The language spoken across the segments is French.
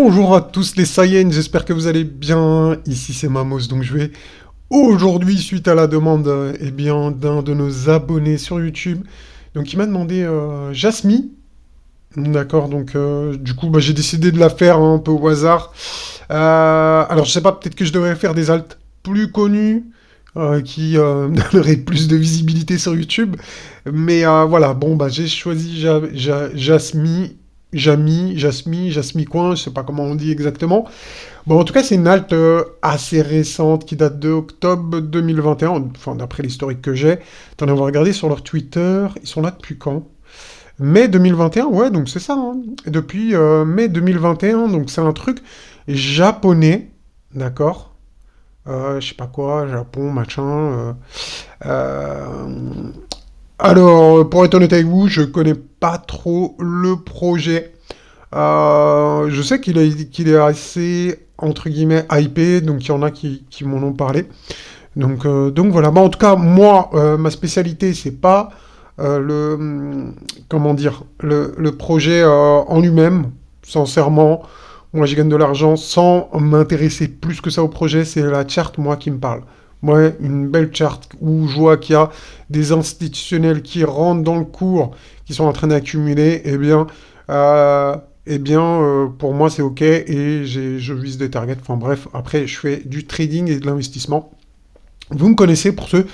Bonjour à tous les Saiyans, j'espère que vous allez bien. Ici c'est Mamos, donc je vais aujourd'hui, suite à la demande d'un de nos abonnés sur YouTube, donc il m'a demandé Jasmine. D'accord, donc du coup j'ai décidé de la faire un peu au hasard. Alors je sais pas, peut-être que je devrais faire des alts plus connus qui donneraient plus de visibilité sur YouTube. Mais voilà, bon bah j'ai choisi Jasmine. Jasmine Coin, je sais pas comment on dit exactement. Bon, en tout cas, c'est une halte assez récente qui date de octobre 2021, enfin d'après l'historique que j'ai. Attendez, on va regarder sur leur Twitter. Ils sont là depuis quand? Mai 2021, ouais, donc c'est ça, hein. Et depuis mai 2021, donc c'est un truc japonais, d'accord? Je sais pas quoi, Japon, machin. Euh, Alors, pour être honnête avec vous, je connais pas trop le projet. Je sais qu'il est assez, entre guillemets, hypé, donc il y en a qui m'en ont parlé. Donc voilà. Bon, en tout cas, moi, ma spécialité, c'est pas comment dire, le projet en lui-même, sincèrement. Moi, je gagne de l'argent sans m'intéresser plus que ça au projet. C'est la charte, moi, qui me parle. Moi, une belle charte où je vois qu'il y a des institutionnels qui rentrent dans le cours, qui sont en train d'accumuler, euh, pour moi, c'est OK et je vise des targets. Enfin bref, après, je fais du trading et de l'investissement. Vous me connaissez pour ceux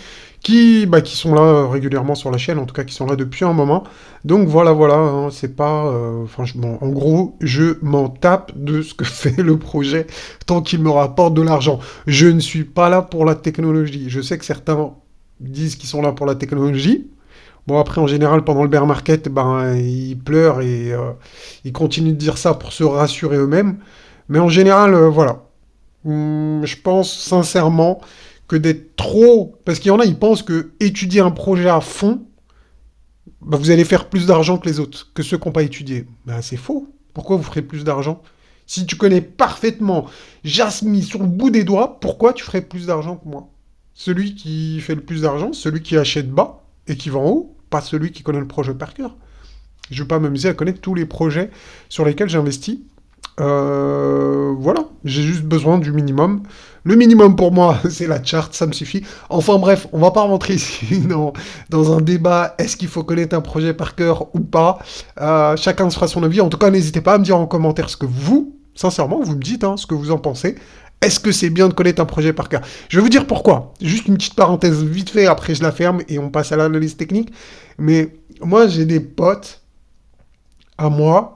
qui sont là régulièrement sur la chaîne, en tout cas qui sont là depuis un moment. Donc voilà, voilà, hein, c'est pas... franchement, en gros, je m'en tape de ce que fait le projet tant qu'il me rapporte de l'argent. Je ne suis pas là pour la technologie. Je sais que certains disent qu'ils sont là pour la technologie. Bon, après, en général, pendant le bear market, ben, ils pleurent et ils continuent de dire ça pour se rassurer eux-mêmes. Mais en général, voilà. Je pense sincèrement que d'être trop... Parce qu'il y en a, ils pensent que étudier un projet à fond, bah, vous allez faire plus d'argent que les autres, que ceux qui n'ont pas étudié. Ben, c'est faux. Pourquoi vous ferez plus d'argent? Si tu connais parfaitement Jasmine sur le bout des doigts, pourquoi tu ferais plus d'argent que moi? Celui qui fait le plus d'argent, celui qui achète bas et qui vend haut, pas celui qui connaît le projet par cœur. Je ne vais pas m'amuser à connaître tous les projets sur lesquels j'investis. Voilà, j'ai juste besoin du minimum. Le minimum pour moi, c'est la charte, ça me suffit. Enfin bref, on va pas rentrer ici dans un débat, est-ce qu'il faut connaître un projet par cœur ou pas. Chacun se fera son avis. En tout cas, n'hésitez pas à me dire en commentaire ce que vous, sincèrement, vous me dites hein, ce que vous en pensez. Est-ce que c'est bien de connaître un projet par cœur? Je vais vous dire pourquoi. Juste une petite parenthèse vite fait, après je la ferme et on passe à l'analyse technique. Mais moi, j'ai des potes à moi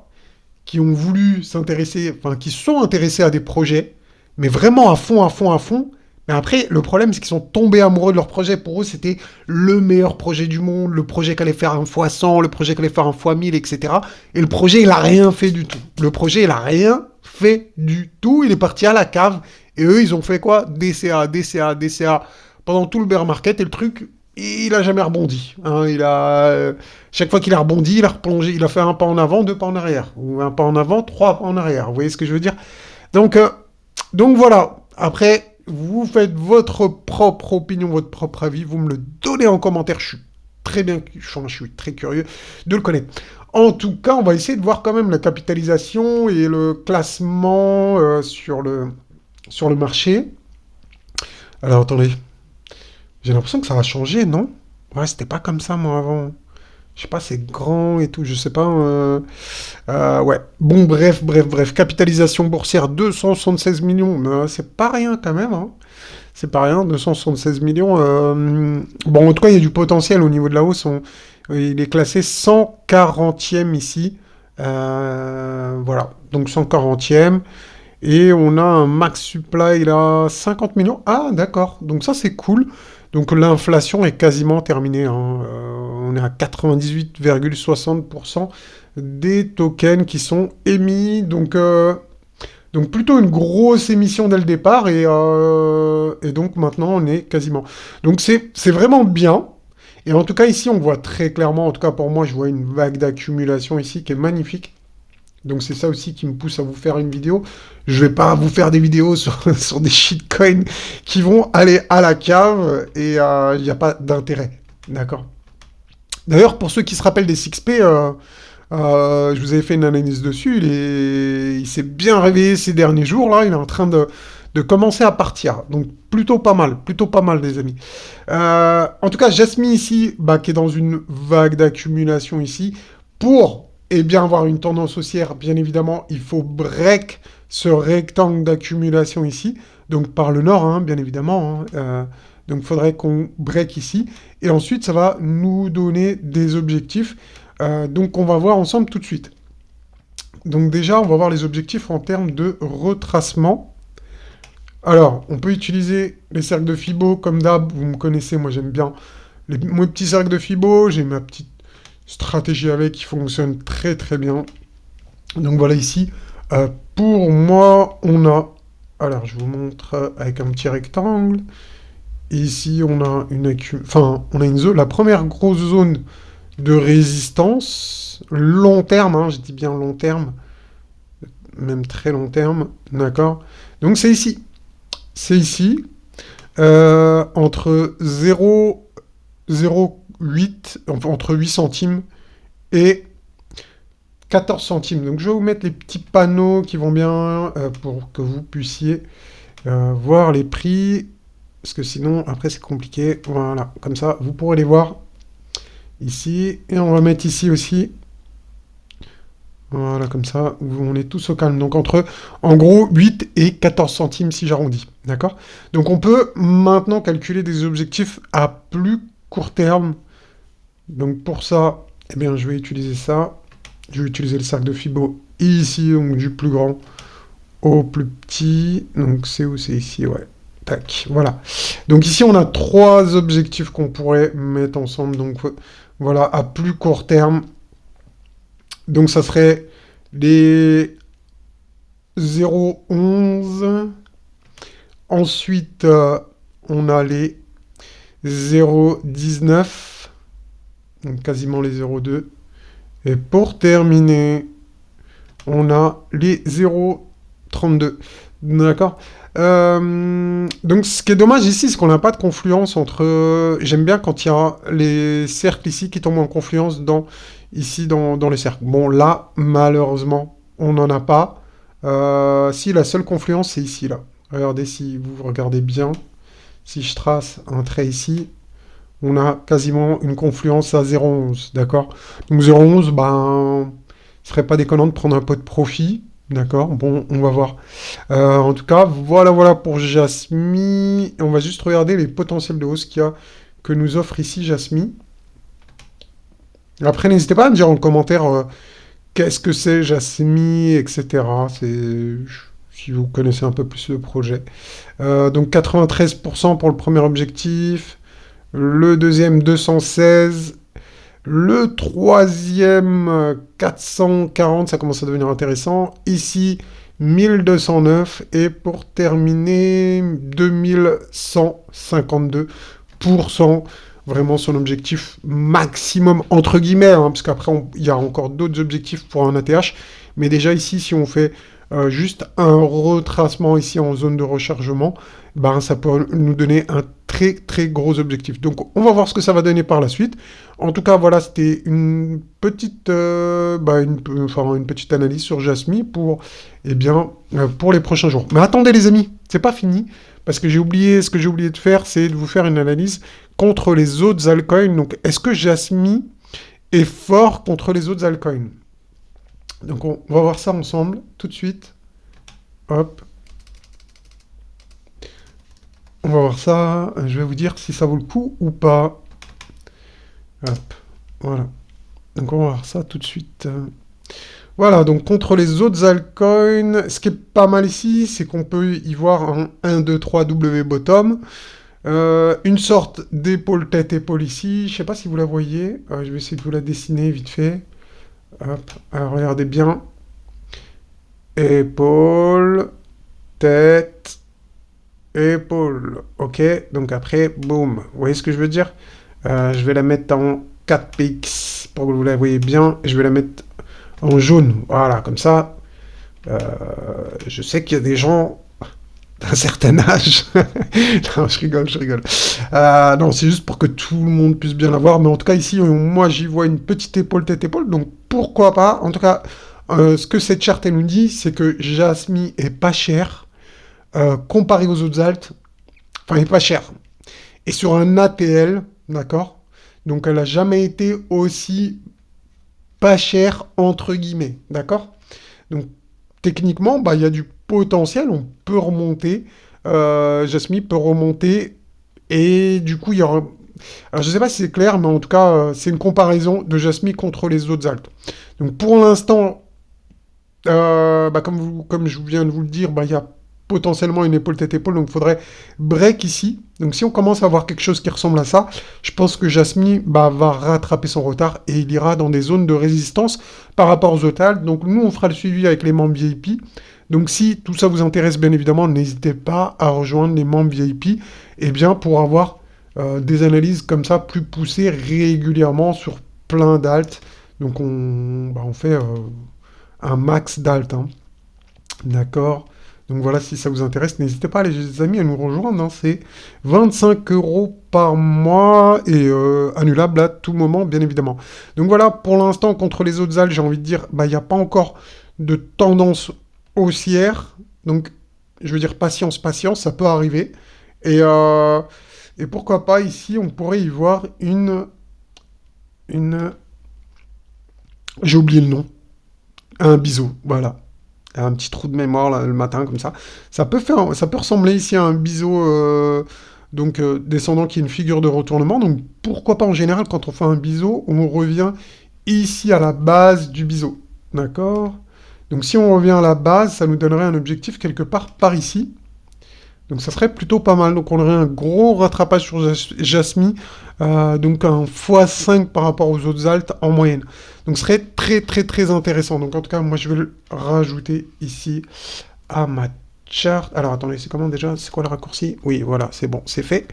qui ont voulu s'intéresser, enfin qui sont intéressés à des projets, mais vraiment à fond, à fond, à fond. Mais après, le problème, c'est qu'ils sont tombés amoureux de leur projet. Pour eux, c'était le meilleur projet du monde, le projet qui allait faire un fois 100, le projet qui allait faire un fois 1000, etc. Et le projet, il a rien fait du tout. Le projet, il a rien fait du tout. Il est parti à la cave. Et eux, ils ont fait quoi? DCA, DCA, DCA pendant tout le bear market. Et le truc, il a jamais rebondi. Hein. Chaque fois qu'il a rebondi, il a replongé. Il a fait un pas en avant, deux pas en arrière. Ou un pas en avant, trois pas en arrière. Vous voyez ce que je veux dire? Donc, euh, donc voilà. Après, vous faites votre propre opinion, votre propre avis. Vous me le donnez en commentaire. Je suis très curieux de le connaître. En tout cas, on va essayer de voir quand même la capitalisation et le classement sur le marché. Alors attendez, j'ai l'impression que ça va changer, non? Ouais, c'était pas comme ça moi avant. Je sais pas, c'est grand et tout, je sais pas. Ouais. Bon, bref. Capitalisation boursière 276 millions. Mais, c'est pas rien quand même, hein. C'est pas rien, 276 millions. Bon, en tout cas, il y a du potentiel au niveau de la hausse. Il est classé 140e ici. Voilà, donc 140e. Et on a un max supply là, 50 millions. Ah, d'accord. Donc ça, c'est cool. Donc l'inflation est quasiment terminée, hein. On est à 98,60% des tokens qui sont émis. Donc plutôt une grosse émission dès le départ. Et donc maintenant, on est quasiment. Donc c'est vraiment bien. Et en tout cas, ici, on voit très clairement, en tout cas pour moi, je vois une vague d'accumulation ici qui est magnifique. Donc c'est ça aussi qui me pousse à vous faire une vidéo. Je vais pas vous faire des vidéos sur des shitcoins qui vont aller à la cave et il n'y a pas d'intérêt. D'accord. D'ailleurs, pour ceux qui se rappellent des 6P, Je vous avais fait une analyse dessus. Il s'est bien réveillé ces derniers jours. Là, il est en train de commencer à partir. Donc plutôt pas mal, les amis. En tout cas, Jasmine ici, bah, qui est dans une vague d'accumulation ici, pour bien avoir une tendance haussière, bien évidemment, il faut break ce rectangle d'accumulation ici, donc par le nord, hein, bien évidemment. Hein. Donc il faudrait qu'on break ici. Et ensuite, ça va nous donner des objectifs. Donc on va voir ensemble tout de suite. Donc déjà, on va voir les objectifs en termes de retracement. Alors, on peut utiliser les cercles de Fibo comme d'hab. Vous me connaissez, moi j'aime bien mes petits cercles de Fibo. J'ai ma petite stratégie avec qui fonctionne très très bien. Donc voilà ici. Pour moi, on a... Alors, je vous montre avec un petit rectangle. Ici, on a une zone, la première grosse zone de résistance, long terme, hein, je dis bien long terme, même très long terme, d'accord. Donc c'est ici. C'est ici, entre 0,08, entre 8 centimes et 14 centimes. Donc je vais vous mettre les petits panneaux qui vont bien pour que vous puissiez voir les prix. Parce que sinon, après, c'est compliqué. Voilà, comme ça, vous pourrez les voir ici. Et on va mettre ici aussi. Voilà, comme ça, on est tous au calme. Donc, en gros, 8 et 14 centimes si j'arrondis. D'accord? Donc, on peut maintenant calculer des objectifs à plus court terme. Donc, pour ça, eh bien, je vais utiliser ça. Je vais utiliser le cercle de Fibo ici, donc du plus grand au plus petit. Donc, c'est où? C'est ici, ouais. Tac, voilà. Donc ici, on a 3 objectifs qu'on pourrait mettre ensemble. Donc voilà, à plus court terme. Donc ça serait les 0,11. Ensuite, on a les 0,19. Donc quasiment les 0,2. Et pour terminer, on a les 0,32. D'accord. Donc ce qui est dommage ici, c'est qu'on n'a pas de confluence entre... J'aime bien quand il y a les cercles ici qui tombent en confluence ici dans les cercles. Bon, là, malheureusement, on n'en a pas. Si, la seule confluence, c'est ici, là. Regardez, si vous regardez bien, si je trace un trait ici, on a quasiment une confluence à 0,11, d'accord? Donc 0,11, ben, ce serait pas déconnant de prendre un peu de profit, d'accord? Bon, on va voir. En tout cas, voilà pour Jasmine. On va juste regarder les potentiels de hausse que nous offre ici Jasmine. Après, n'hésitez pas à me dire en commentaire qu'est-ce que c'est Jasmine, etc. Si vous connaissez un peu plus le projet. Donc 93% pour le premier objectif. Le deuxième 216. Le troisième 440, ça commence à devenir intéressant. Ici 1209 et pour terminer 2152%. Vraiment son objectif maximum entre guillemets, hein, parce qu'après il y a encore d'autres objectifs pour un ATH. Mais déjà ici, si on fait juste un retracement ici en zone de rechargement, ben, ça peut nous donner un très très gros objectif. Donc on va voir ce que ça va donner par la suite. En tout cas, voilà, c'était une petite, une petite analyse sur Jasmine pour les prochains jours. Mais attendez les amis, c'est pas fini, parce que ce que j'ai oublié de faire, c'est de vous faire une analyse contre les autres altcoins. Donc est-ce que Jasmine est fort contre les autres altcoins? Donc on va voir ça ensemble tout de suite. Hop. On va voir ça. Je vais vous dire si ça vaut le coup ou pas. Hop. Voilà. Donc on va voir ça tout de suite. Voilà, donc contre les autres altcoins, ce qui est pas mal ici, c'est qu'on peut y voir un 1, 2, 3 W bottom. Une sorte d'épaule tête-épaule ici. Je sais pas si vous la voyez. Je vais essayer de vous la dessiner vite fait. Hop. Alors regardez bien. Épaule, tête, épaule. Ok, donc après, boum. Vous voyez ce que je veux dire? Je vais la mettre en 4px pour que vous la voyez bien. Je vais la mettre en jaune. Voilà, comme ça. Je sais qu'il y a des gens un certain âge. Non, je rigole, je rigole. Non, c'est juste pour que tout le monde puisse bien la voir. Mais en tout cas, ici, moi, j'y vois une petite épaule, tête-épaule. Donc, pourquoi pas? En tout cas, ce que cette charte, elle nous dit, c'est que Jasmine est pas cher comparé aux autres altes. Enfin, il est pas cher. Et sur un ATL, d'accord? Donc, elle a jamais été aussi pas chère, entre guillemets, d'accord? Donc, techniquement, bah, il y a du potentiel, on peut remonter. Jasmine peut remonter. Et du coup, il y aura. Alors, je ne sais pas si c'est clair, mais en tout cas, c'est une comparaison de Jasmine contre les autres altes. Donc, pour l'instant, bah, comme je viens de vous le dire, bah, il y a potentiellement une épaule tête-épaule, donc il faudrait break ici. Donc si on commence à avoir quelque chose qui ressemble à ça, je pense que Jasmine bah, va rattraper son retard et il ira dans des zones de résistance par rapport aux autres. Donc nous, on fera le suivi avec les membres VIP. Donc si tout ça vous intéresse, bien évidemment, n'hésitez pas à rejoindre les membres VIP et bien pour avoir des analyses comme ça plus poussées régulièrement sur plein d'altes. Donc on fait un max d'alt, hein. D'accord. Donc voilà, si ça vous intéresse, n'hésitez pas, les amis, à nous rejoindre, hein. C'est 25 euros par mois et annulable à tout moment, bien évidemment. Donc voilà, pour l'instant, contre les autres algues, j'ai envie de dire, bah, il n'y a pas encore de tendance haussière. Donc, je veux dire, patience, patience, ça peut arriver. Et, euh, et pourquoi pas, ici, on pourrait y voir une... J'ai oublié le nom. Un biseau, voilà. Un petit trou de mémoire là, le matin comme ça. Ça peut ressembler ici à un biseau descendant qui est une figure de retournement. Donc pourquoi pas en général quand on fait un biseau, on revient ici à la base du biseau. D'accord? Donc si on revient à la base, ça nous donnerait un objectif quelque part par ici. Donc ça serait plutôt pas mal. Donc on aurait un gros rattrapage sur Jasmine, donc un x5 par rapport aux autres altes en moyenne. Donc ce serait très très très intéressant. Donc en tout cas, moi je vais le rajouter ici à ma chart. Alors attendez, c'est comment déjà? C'est quoi le raccourci? Oui, voilà, c'est bon, c'est fait.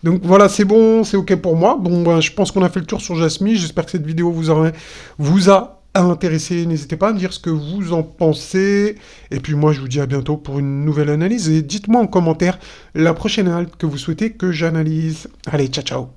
Donc voilà, c'est bon, c'est ok pour moi. Bon, ben, je pense qu'on a fait le tour sur Jasmine. J'espère que cette vidéo vous a intéressé. N'hésitez pas à me dire ce que vous en pensez. Et puis moi, je vous dis à bientôt pour une nouvelle analyse. Et dites-moi en commentaire la prochaine halte que vous souhaitez que j'analyse. Allez, ciao ciao.